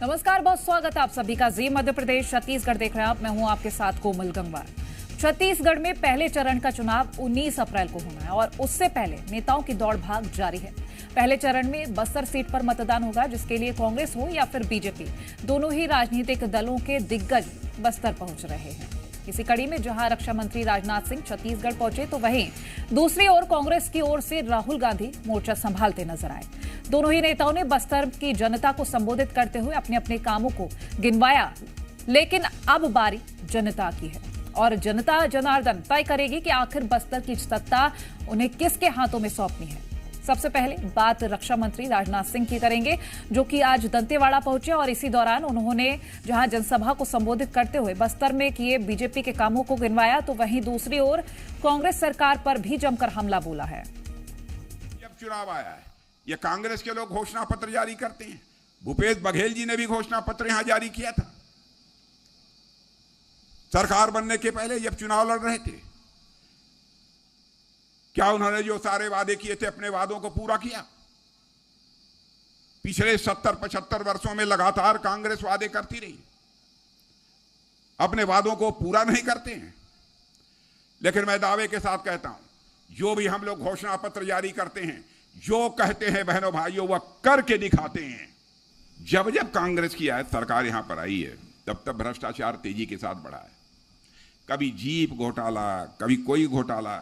नमस्कार, बहुत स्वागत है आप सभी का। जी मध्य प्रदेश छत्तीसगढ़ देख रहे हैं आप। मैं हूं आपके साथ कोमल गंगवार। छत्तीसगढ़ में पहले चरण का चुनाव 19 अप्रैल को होना है और उससे पहले नेताओं की दौड़ भाग जारी है। पहले चरण में बस्तर सीट पर मतदान होगा, जिसके लिए कांग्रेस हो या फिर बीजेपी, दोनों ही राजनीतिक दलों के दिग्गज बस्तर पहुंच रहे हैं। इसी कड़ी में जहां रक्षा मंत्री राजनाथ सिंह छत्तीसगढ़ पहुंचे, तो वहीं दूसरी ओर कांग्रेस की ओर से राहुल गांधी मोर्चा संभालते नजर आए। दोनों ही नेताओं ने बस्तर की जनता को संबोधित करते हुए अपने अपने कामों को गिनवाया, लेकिन अब बारी जनता की है और जनता जनार्दन तय करेगी कि आखिर बस्तर की सत्ता उन्हें किसके हाथों में सौंपनी है। सबसे पहले बात रक्षा मंत्री राजनाथ सिंह की करेंगे, जो कि आज दंतेवाड़ा पहुंचे और इसी दौरान उन्होंने जहां जनसभा को संबोधित करते हुए बस्तर में किए बीजेपी के कामों को गिनवाया, तो वहीं दूसरी ओर कांग्रेस सरकार पर भी जमकर हमला बोला है। जब चुनाव आया है, ये कांग्रेस के लोग घोषणा पत्र जारी करते हैं। भूपेश बघेल जी ने भी घोषणा पत्र यहां जारी किया था सरकार बनने के पहले, जब चुनाव लड़ रहे थे। क्या उन्होंने जो सारे वादे किए थे, अपने वादों को पूरा किया? पिछले 70-75 वर्षों में लगातार कांग्रेस वादे करती रही, अपने वादों को पूरा नहीं करते हैं। लेकिन मैं दावे के साथ कहता हूं, जो भी हम लोग घोषणा पत्र जारी करते हैं, जो कहते हैं बहनों भाइयों, वह करके दिखाते हैं। जब जब कांग्रेस की सरकार यहां पर आई है, तब तब भ्रष्टाचार तेजी के साथ बढ़ा है। कभी जीप घोटाला, कभी कोई घोटाला।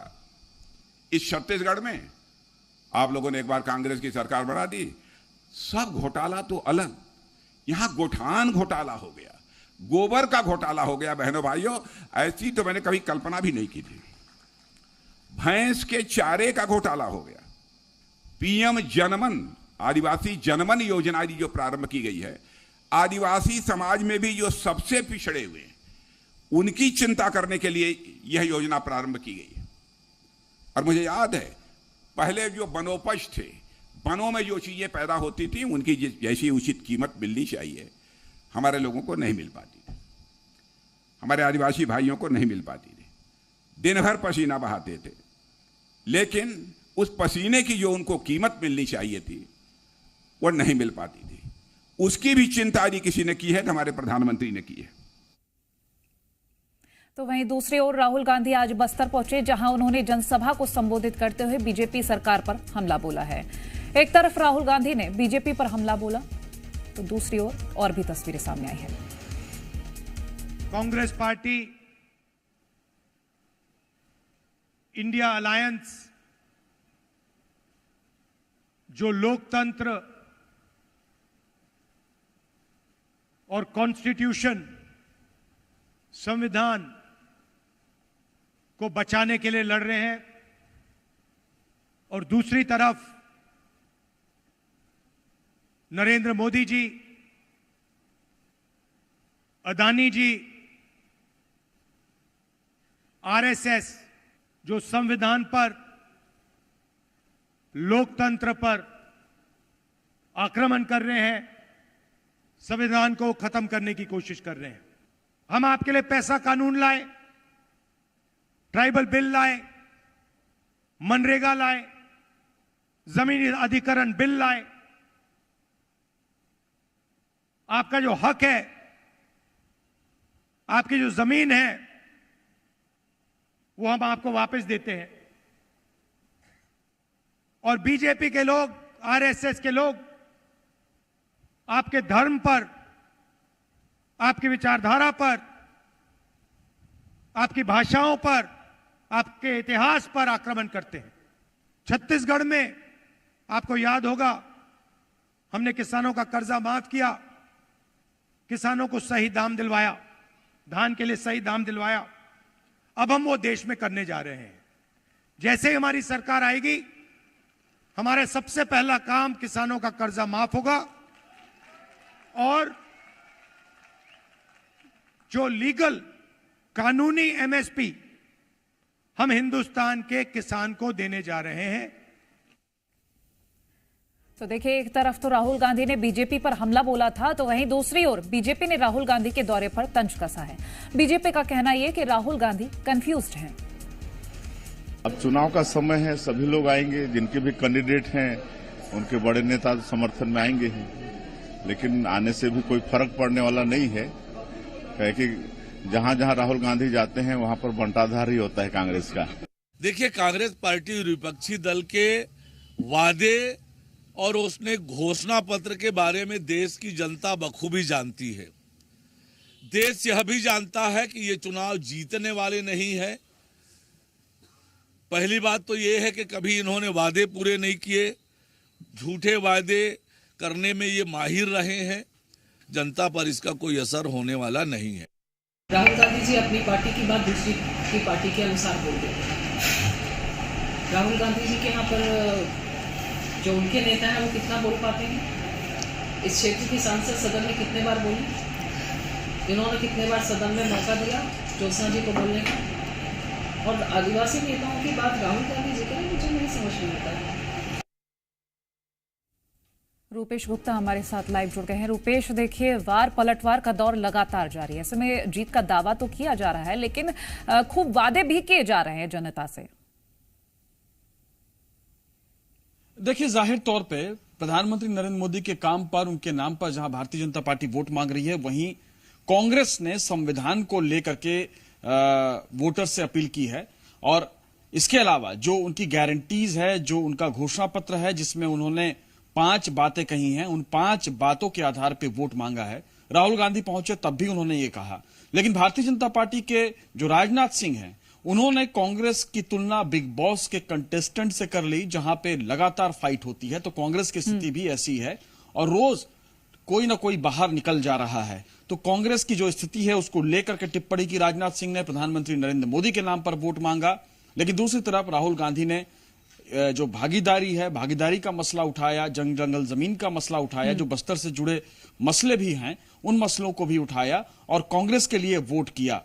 इस छत्तीसगढ़ में आप लोगों ने एक बार कांग्रेस की सरकार बना दी, सब घोटाला तो अलग, यहां गोठान घोटाला हो गया, गोबर का घोटाला हो गया। बहनों भाइयों, ऐसी तो मैंने कभी कल्पना भी नहीं की थी। भैंस के चारे का घोटाला हो गया। पीएम जनमन, आदिवासी जनमन योजना जो प्रारंभ की गई है, आदिवासी समाज में भी जो सबसे पिछड़े हुए हैं, उनकी चिंता करने के लिए यह योजना प्रारंभ की गई है। और मुझे याद है, पहले जो वनोपज थे, वनों में जो चीजें पैदा होती थी, उनकी जैसी उचित कीमत मिलनी चाहिए, हमारे लोगों को नहीं मिल पाती थी, हमारे आदिवासी भाइयों को नहीं मिल पाती थी। दिन भर पसीना बहाते थे, लेकिन उस पसीने की जो उनको कीमत मिलनी चाहिए थी, वो नहीं मिल पाती थी। उसकी भी चिंता यदि किसी ने की है तो हमारे प्रधानमंत्री ने की है। तो वहीं दूसरी ओर राहुल गांधी आज बस्तर पहुंचे, जहां उन्होंने जनसभा को संबोधित करते हुए बीजेपी सरकार पर हमला बोला है। एक तरफ राहुल गांधी ने बीजेपी पर हमला बोला, तो दूसरी ओर और भी तस्वीरें सामने आई है। कांग्रेस पार्टी इंडिया अलायंस, जो लोकतंत्र और कॉन्स्टिट्यूशन, संविधान को बचाने के लिए लड़ रहे हैं, और दूसरी तरफ नरेंद्र मोदी जी, अदानी जी, आरएसएस, जो संविधान पर, लोकतंत्र पर आक्रमण कर रहे हैं, संविधान को खत्म करने की कोशिश कर रहे हैं। हम आपके लिए पैसा कानून लाए, ट्राइबल बिल लाए, मनरेगा लाए, जमीन अधिग्रहण बिल लाए। आपका जो हक है, आपकी जो जमीन है, वो हम आपको वापस देते हैं। और बीजेपी के लोग, आरएसएस के लोग आपके धर्म पर, आपकी विचारधारा पर, आपकी भाषाओं पर, आपके इतिहास पर आक्रमण करते हैं। छत्तीसगढ़ में आपको याद होगा, हमने किसानों का कर्जा माफ किया, किसानों को सही दाम दिलवाया, धान के लिए सही दाम दिलवाया। अब हम वो देश में करने जा रहे हैं। जैसे ही हमारी सरकार आएगी, हमारा सबसे पहला काम किसानों का कर्जा माफ होगा, और जो लीगल, कानूनी एमएसपी हम हिंदुस्तान के किसान को देने जा रहे हैं। तो देखिए, एक तरफ तो राहुल गांधी ने बीजेपी पर हमला बोला था, तो वहीं दूसरी ओर बीजेपी ने राहुल गांधी के दौरे पर तंज कसा है। बीजेपी का कहना यह कि राहुल गांधी कंफ्यूज्ड हैं। अब चुनाव का समय है, सभी लोग आएंगे, जिनके भी कैंडिडेट हैं उनके बड़े नेता समर्थन में आएंगे ही। लेकिन आने से भी कोई फर्क पड़ने वाला नहीं है, कि जहां जहां राहुल गांधी जाते हैं वहां पर बंटाधार ही होता है कांग्रेस का। देखिए, कांग्रेस पार्टी विपक्षी दल के वादे और उसने घोषणा पत्र के बारे में देश की जनता बखूबी जानती है। देश यह भी जानता है कि ये चुनाव जीतने वाले नहीं है। पहली बात तो ये है कि कभी इन्होंने वादे पूरे नहीं किए, झूठे वादे करने में ये माहिर रहे हैं। जनता पर इसका कोई असर होने वाला नहीं है। राहुल गांधी जी अपनी पार्टी की बात दूसरी की पार्टी के अनुसार बोल देते हैं। राहुल गांधी जी के यहाँ पर जो उनके नेता हैं वो कितना बोल पाते हैं? इस क्षेत्र की सांसद सदन में कितने बार बोली? इन्होंने कितने बार सदन में मौका दिया ज्योत्सना जी को बोलने का? और आदिवासी नेताओं की बात राहुल गांधी जी करें, मुझे नहीं समझ में आता है। रूपेश गुप्ता हमारे साथ लाइव जुड़ गए हैं। रूपेश, देखिए, वार पलटवार का दौर लगातार जारी है। ऐसे में जीत का दावा तो किया जा रहा है, लेकिन खूब वादे भी किए जा रहे हैं जनता से। देखिए, जाहिर तौर पे प्रधानमंत्री नरेंद्र मोदी के काम पर, उनके नाम पर जहां भारतीय जनता पार्टी वोट मांग रही है, वहीं कांग्रेस ने संविधान को लेकर के वोटर से अपील की है। और इसके अलावा जो उनकी गारंटीज है, जो उनका घोषणा पत्र है, जिसमें उन्होंने 5 बातें कही हैं, उन 5 बातों के आधार पर वोट मांगा है। राहुल गांधी पहुंचे तब भी उन्होंने ये कहा। लेकिन भारतीय जनता पार्टी के जो राजनाथ सिंह हैं, उन्होंने कांग्रेस की तुलना बिग बॉस के कंटेस्टेंट से कर ली, जहां पे लगातार फाइट होती है। तो कांग्रेस की स्थिति भी ऐसी है और रोज कोई ना कोई बाहर निकल जा रहा है। तो कांग्रेस की जो स्थिति है उसको लेकर के टिप्पणी की राजनाथ सिंह ने। प्रधानमंत्री नरेंद्र मोदी के नाम पर वोट मांगा। लेकिन दूसरी तरफ राहुल गांधी ने जो भागीदारी है, भागीदारी का मसला उठाया, जंग जंगल जमीन का मसला उठाया, जो बस्तर से जुड़े मसले भी हैं, उन मसलों को भी उठाया और कांग्रेस के लिए वोट किया।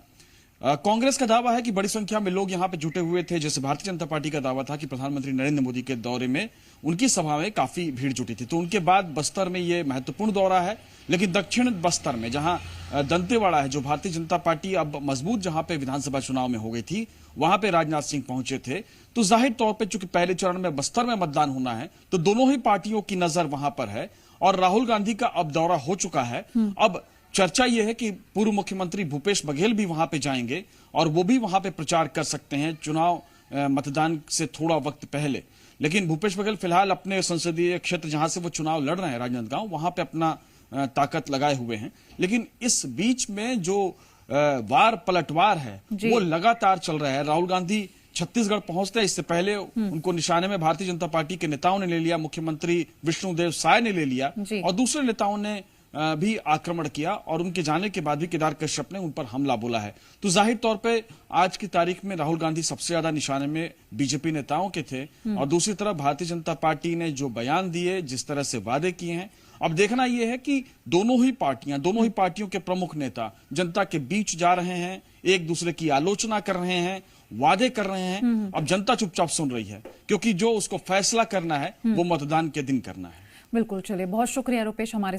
कांग्रेस का दावा है कि बड़ी संख्या में लोग यहां पे जुटे हुए थे। जैसे भारतीय जनता पार्टी का दावा था कि प्रधानमंत्री नरेंद्र मोदी के दौरे में उनकी सभा में काफी भीड़ जुटी थी। तो उनके बाद बस्तर में यह महत्वपूर्ण दौरा है। लेकिन दक्षिण बस्तर में, जहां दंतेवाड़ा है, जो भारतीय जनता पार्टी अब मजबूत जहां पे विधानसभा चुनाव में हो गई थी, वहां पे राजनाथ सिंह पहुंचे थे। तो जाहिर तौर पर चूंकि पहले चरण में बस्तर में मतदान होना है, तो दोनों ही पार्टियों की नजर वहां पर है। और राहुल गांधी का अब दौरा हो चुका है। अब चर्चा यह है कि पूर्व मुख्यमंत्री भूपेश बघेल भी वहां पे जाएंगे और वो भी वहां पे प्रचार कर सकते हैं चुनाव मतदान से थोड़ा वक्त पहले। लेकिन भूपेश बघेल फिलहाल अपने संसदीय क्षेत्र जहां से वो चुनाव लड़ रहे हैं, राजनांदगांव, वहां पे अपना ताकत लगाए हुए हैं। लेकिन इस बीच में जो वार पलटवार है वो लगातार चल रहा है। राहुल गांधी छत्तीसगढ़ पहुंचते हैं, इससे पहले उनको निशाने में भारतीय जनता पार्टी के नेताओं ने ले लिया, मुख्यमंत्री विष्णुदेव साय ने ले लिया और दूसरे नेताओं ने भी आक्रमण किया और उनके जाने के बाद भी केदार कश्यप ने उन पर हमला बोला है। तो जाहिर तौर पे आज की तारीख में राहुल गांधी सबसे ज्यादा निशाने में बीजेपी नेताओं के थे। और दूसरी तरफ भारतीय जनता पार्टी ने जो बयान दिए, जिस तरह से वादे किए हैं, अब देखना यह है कि दोनों ही पार्टियों के प्रमुख नेता जनता के बीच जा रहे हैं, एक दूसरे की आलोचना कर रहे हैं, वादे कर रहे हैं। अब जनता चुपचाप सुन रही है, क्योंकि जो उसको फैसला करना है वो मतदान के दिन करना है। बिल्कुल, चलिए, बहुत शुक्रिया रूपेश हमारे साथ।